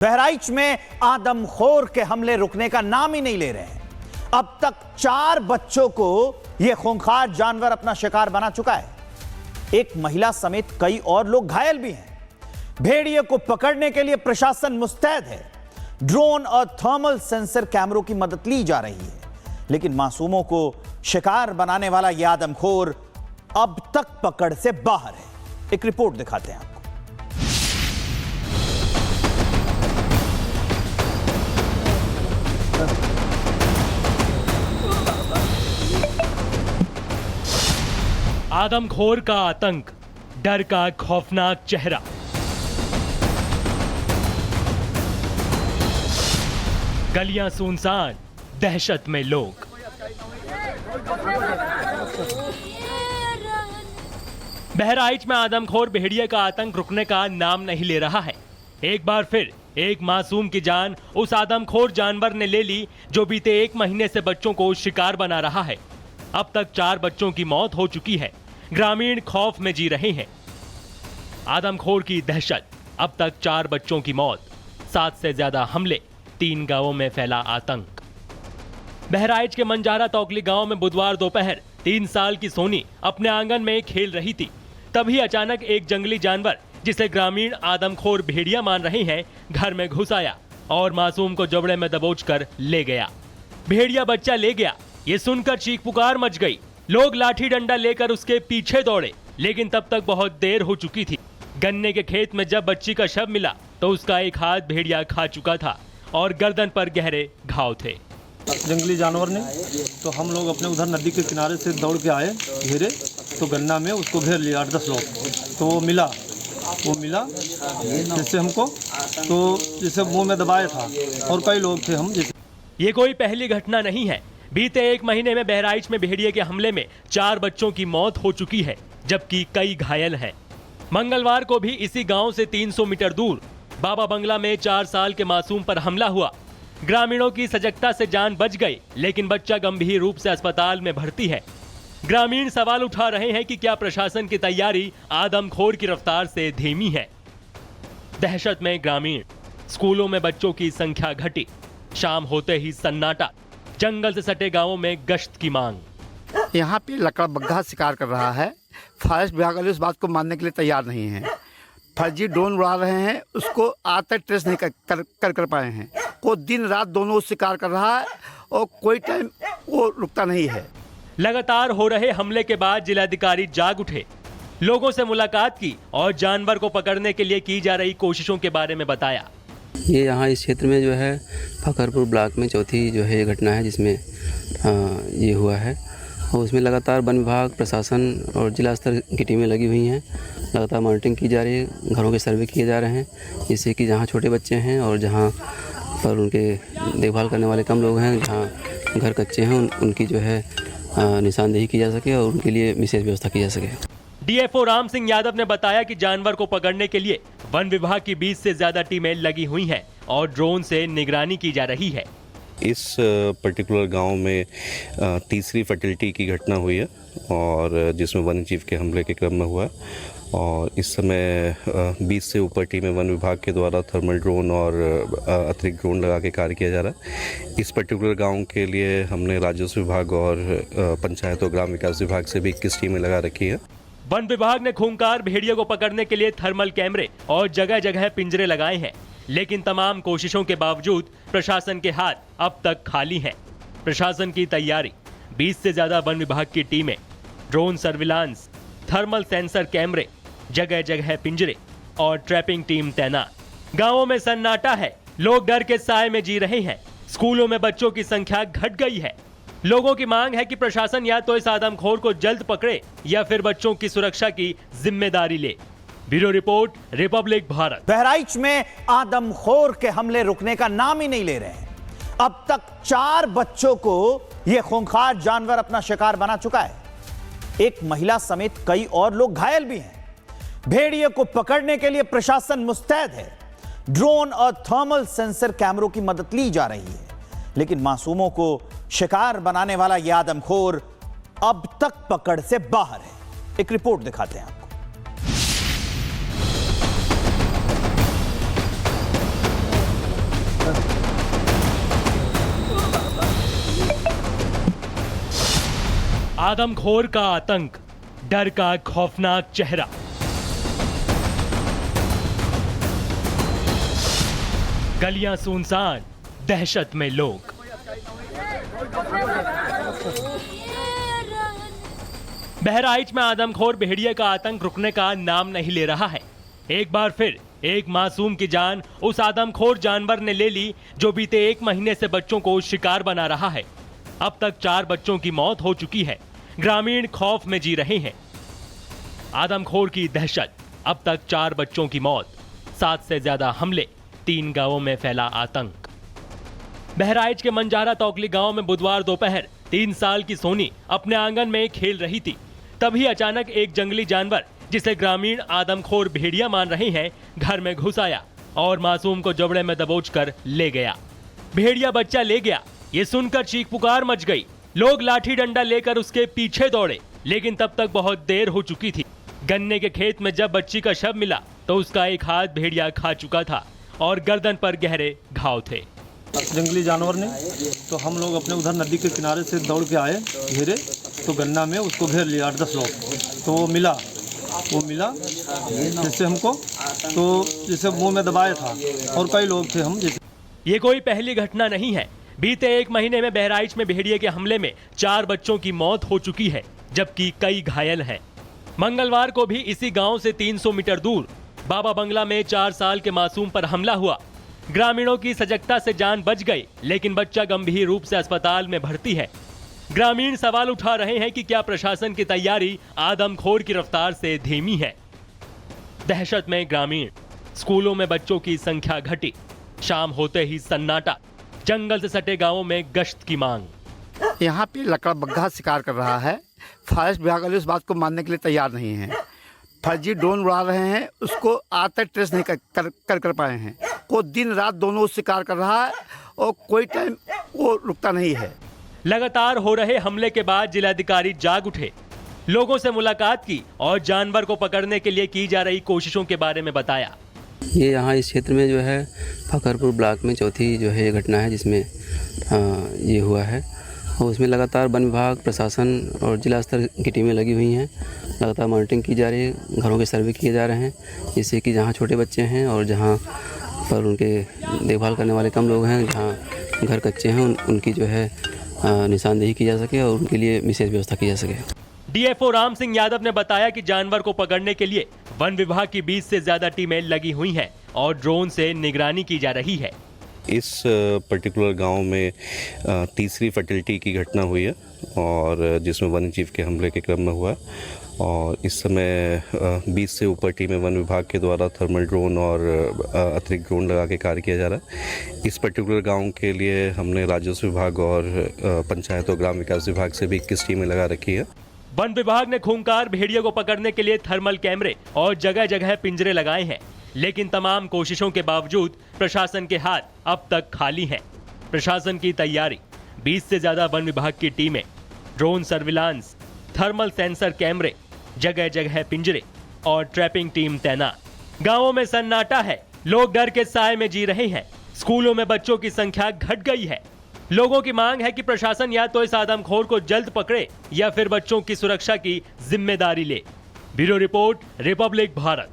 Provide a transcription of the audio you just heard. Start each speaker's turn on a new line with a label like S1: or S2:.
S1: बहराइच में आदमखोर के हमले रुकने का नाम ही नहीं ले रहे हैं। अब तक 4 बच्चों को यह खूंखार जानवर अपना शिकार बना चुका है। एक महिला समेत कई और लोग घायल भी हैं। भेड़िए को पकड़ने के लिए प्रशासन मुस्तैद है। ड्रोन और थर्मल सेंसर कैमरों की मदद ली जा रही है, लेकिन मासूमों को शिकार बनाने वाला यह आदमखोर अब तक पकड़ से बाहर है। एक रिपोर्ट दिखाते हैं आपको।
S2: आदमखोर का आतंक, डर का खौफनाक चेहरा। गलियां सुनसान, दहशत में लोग। बहराइच में आदमखोर भेड़िए का आतंक रुकने का नाम नहीं ले रहा है। एक बार फिर एक मासूम की जान उस आदमखोर जानवर ने ले ली जो बीते 1 महीने से बच्चों को शिकार बना रहा है। अब तक 4 बच्चों की मौत हो चुकी है। ग्रामीण खौफ में जी रहे हैं। आदमखोर की दहशत, अब तक 4 बच्चों की मौत, 7 से ज्यादा हमले, 3 गांवों में फैला आतंक। बहराइच के मंजारा तौकली गांव में बुधवार दोपहर 3 साल की सोनी अपने आंगन में खेल रही थी। तभी अचानक एक जंगली जानवर, जिसे ग्रामीण आदमखोर भेड़िया मान रहे हैं, घर में घुस आया और मासूम को जबड़े में दबोचकर ले गया। भेड़िया बच्चा ले गया, ये सुनकर चीख पुकार मच गई। लोग लाठी डंडा लेकर उसके पीछे दौड़े, लेकिन तब तक बहुत देर हो चुकी थी। गन्ने के खेत में जब बच्ची का शव मिला तो उसका एक हाथ भेड़िया खा चुका था और गर्दन पर गहरे घाव थे।
S3: जंगली जानवर ने तो हम लोग अपने उधर नदी के किनारे से दौड़ के आए घेरे, तो गन्ना में उसको घेर लिया 8-10 लोग। तो वो मिला जैसे हमको, तो जैसे मुंह में दबाया था और कई लोग थे हम जैसे।
S2: ये कोई पहली घटना नहीं है। बीते 1 महीने में बहराइच में भेड़िए के हमले में 4 बच्चों की मौत हो चुकी है, जबकि कई घायल हैं। मंगलवार को भी इसी गांव से 300 मीटर दूर बाबा बंगला में 4 साल के मासूम पर हमला हुआ। ग्रामीणों की सजगता से जान बच गई, लेकिन बच्चा गंभीर रूप से अस्पताल में भर्ती है। ग्रामीण सवाल उठा रहे हैं कि क्या प्रशासन की तैयारी आदमखोर की रफ्तार से धीमी है। दहशत में ग्रामीण, स्कूलों में बच्चों की संख्या घटी। शाम होते ही सन्नाटा, जंगल से सटे गांवों में गश्त की मांग।
S4: यहाँ पे लकड़बग्घा शिकार कर रहा है। फॉरेस्ट विभाग वाले उस बात को मानने के लिए तैयार नहीं है। फर्जी ड्रोन उड़ा रहे हैं, उसको आज तक ट्रेस नहीं कर पाए हैं। वो दिन रात दोनों शिकार कर रहा है और कोई टाइम वो रुकता नहीं है।
S2: लगातार हो रहे हमले के बाद जिलाधिकारी जाग उठे, लोगों से मुलाकात की और जानवर को पकड़ने के लिए की जा रही कोशिशों के बारे में बताया।
S5: ये यहाँ इस क्षेत्र में जो है फखरपुर ब्लॉक में चौथी जो है ये घटना है जिसमें ये हुआ है, और उसमें लगातार वन विभाग, प्रशासन और जिला स्तर की टीमें लगी हुई हैं। लगातार मॉनिटरिंग की जा रही है, घरों के सर्वे किए जा रहे हैं, जिससे कि जहाँ छोटे बच्चे हैं और जहाँ पर उनके देखभाल करने वाले कम लोग हैं, जहाँ घर कच्चे हैं, उनकी जो है निशानदेही की जा सके और उनके लिए विशेष व्यवस्था की जा सके।
S2: डीएफओ राम सिंह यादव ने बताया कि जानवर को पकड़ने के लिए वन विभाग की 20 से ज्यादा टीमें लगी हुई हैं और ड्रोन से निगरानी की जा रही है।
S6: इस पर्टिकुलर गांव में तीसरी फर्टिलिटी की घटना हुई है और जिसमें वन्यजीव के हमले के क्रम में हुआ है, और इस समय 20 से ऊपर टीमें वन विभाग के द्वारा थर्मल ड्रोन और अतिरिक्त ड्रोन लगा के कार्य किया जा रहा है। इस पर्टिकुलर गांव के लिए हमने राजस्व विभाग और पंचायत और ग्राम विकास विभाग से भी 21 टीमें लगा रखी है।
S2: वन विभाग ने खूंखार भेड़ियों को पकड़ने के लिए थर्मल कैमरे और जगह जगह पिंजरे लगाए हैं, लेकिन तमाम कोशिशों के बावजूद प्रशासन के हाथ अब तक खाली हैं। प्रशासन की तैयारी, 20 से ज्यादा वन विभाग की टीमें, ड्रोन सर्विलांस, थर्मल सेंसर कैमरे, जगह जगह पिंजरे और ट्रैपिंग टीम तैनात। गांवों में सन्नाटा है, लोग डर के साए में जी रहे हैं। स्कूलों में बच्चों की संख्या घट गई है। लोगों की मांग है कि प्रशासन या तो इस आदमखोर को जल्द पकड़े या फिर बच्चों की सुरक्षा की जिम्मेदारी ले। Bureau report, Republic Bharat.
S1: Bahraich में आदमखोर के हमले रुकने का नाम ही नहीं ले रहे हैं। अब तक 4 बच्चों को यह खूंखार जानवर अपना शिकार बना चुका है। एक महिला समेत कई और लोग घायल भी हैं। भेड़िए को पकड़ने के लिए प्रशासन मुस्तैद है। ड्रोन और थर्मल सेंसर कैमरों की मदद ली जा रही है, लेकिन मासूमों को शिकार बनाने वाला यह आदमखोर अब तक पकड़ से बाहर है। एक रिपोर्ट दिखाते हैं आपको।
S2: आदमखोर का आतंक, डर का खौफनाक चेहरा। गलियां सुनसान, दहशत में लोग। बहराइच में आदमखोर भेड़िए का आतंक रुकने का नाम नहीं ले रहा है। एक बार फिर एक मासूम की जान उस आदमखोर जानवर ने ले ली जो बीते 1 महीने से बच्चों को शिकार बना रहा है। अब तक 4 बच्चों की मौत हो चुकी है। ग्रामीण खौफ में जी रहे हैं। आदमखोर की दहशत, अब तक 4 बच्चों की मौत, 7 से ज्यादा हमले, 3 गांवों में फैला आतंक। बहराइच के मंजारा तौकली गांव में बुधवार दोपहर 3 साल की सोनी अपने आंगन में खेल रही थी। तभी अचानक एक जंगली जानवर, जिसे ग्रामीण आदमखोर भेड़िया मान रहे हैं, घर में घुस आया और मासूम को जबड़े में दबोचकर ले गया। भेड़िया बच्चा ले गया, ये सुनकर चीख पुकार मच गई। लोग लाठी डंडा लेकर उसके पीछे दौड़े, लेकिन तब तक बहुत देर हो चुकी थी। गन्ने के खेत में जब बच्ची का शव मिला तो उसका एक हाथ भेड़िया खा चुका था और गर्दन पर गहरे घाव थे।
S3: जंगली जानवर ने तो हम लोग अपने उधर नदी के किनारे से दौड़ के आए घेरे, तो गन्ना में उसको घेर लिया 8-10 लोग। तो वो मिला जिससे हमको तो जैसे मुंह में दबाया था, और कई लोग थे हम जैसे।
S2: ये कोई पहली घटना नहीं है। बीते 1 महीने में बहराइच में भेड़िए के हमले में 4 बच्चों की मौत हो चुकी है, जबकि कई घायल हैं। मंगलवार को भी इसी गांव से 300 मीटर दूर बाबा बंगला में 4 साल के मासूम पर हमला हुआ। ग्रामीणों की सजगता से जान बच गई, लेकिन बच्चा गंभीर रूप से अस्पताल में भर्ती है। ग्रामीण सवाल उठा रहे हैं कि क्या प्रशासन की तैयारी आदमखोर की रफ्तार से धीमी है। दहशत में ग्रामीण, स्कूलों में बच्चों की संख्या घटी, शाम होते ही सन्नाटा, जंगल से सटे गांवों में गश्त की मांग।
S4: यहाँ पे लकड़बग्घा शिकार कर रहा है। फॉरेस्ट विभाग वाले उस बात को मानने के लिए तैयार नहीं है। फर्जी ड्रोन उड़ा रहे हैं, उसको आज तक ट्रेस नहीं कर पाए हैं। वो दिन रात दोनों शिकार कर रहा है और कोई टाइम वो रुकता नहीं है।
S2: लगातार हो रहे हमले के बाद जिलाधिकारी जाग उठे, लोगों से मुलाकात की और जानवर को पकड़ने के लिए की जा रही कोशिशों के बारे में बताया।
S5: ये यहाँ इस क्षेत्र में जो है फकरपुर ब्लॉक में चौथी जो है ये घटना है जिसमें ये हुआ है, और उसमें लगातार वन विभाग, प्रशासन और जिला स्तर की टीमें लगी हुई हैं। लगातार मॉनिटरिंग की जा रही है, घरों के सर्वे किए जा रहे हैं, जिससे कि जहाँ छोटे बच्चे हैं और जहाँ पर उनके देखभाल करने वाले कम लोग हैं, जहाँ घर कच्चे हैं, उनकी जो है निशानदेही की जा सके और उनके लिए विशेष व्यवस्था की जा सके।
S2: डीएफओ राम सिंह यादव ने बताया कि जानवर को पकड़ने के लिए वन विभाग की 20 से ज्यादा टीमें लगी हुई हैं और ड्रोन से निगरानी की जा रही है।
S6: इस पर्टिकुलर गांव में तीसरी फर्टिलिटी की घटना हुई है, और जिसमें वन्यजीव के हमले के क्रम में हुआ, और इस समय 20 से ऊपर टीमें वन विभाग के द्वारा थर्मल ड्रोन और अतिरिक्त ड्रोन लगा के कार्य किया जा रहा है। इस पर्टिकुलर गांव के लिए हमने राजस्व विभाग और पंचायत और ग्राम विकास विभाग से भी 21 टीमें लगा रखी है।
S2: वन विभाग ने खूंखार भेड़ियों को पकड़ने के लिए थर्मल कैमरे और जगह जगह पिंजरे लगाए हैं, लेकिन तमाम कोशिशों के बावजूद प्रशासन के हाथ अब तक खाली हैं। प्रशासन की तैयारी, 20 से ज्यादा वन विभाग की टीमें, ड्रोन सर्विलांस, थर्मल सेंसर कैमरे, जगह जगह पिंजरे और ट्रैपिंग टीम तैनात। गांवों में सन्नाटा है, लोग डर के साए में जी रहे हैं। स्कूलों में बच्चों की संख्या घट गई है। लोगों की मांग है कि प्रशासन या तो इस आदमखोर को जल्द पकड़े या फिर बच्चों की सुरक्षा की जिम्मेदारी ले। Bureau report, Republic Bharat.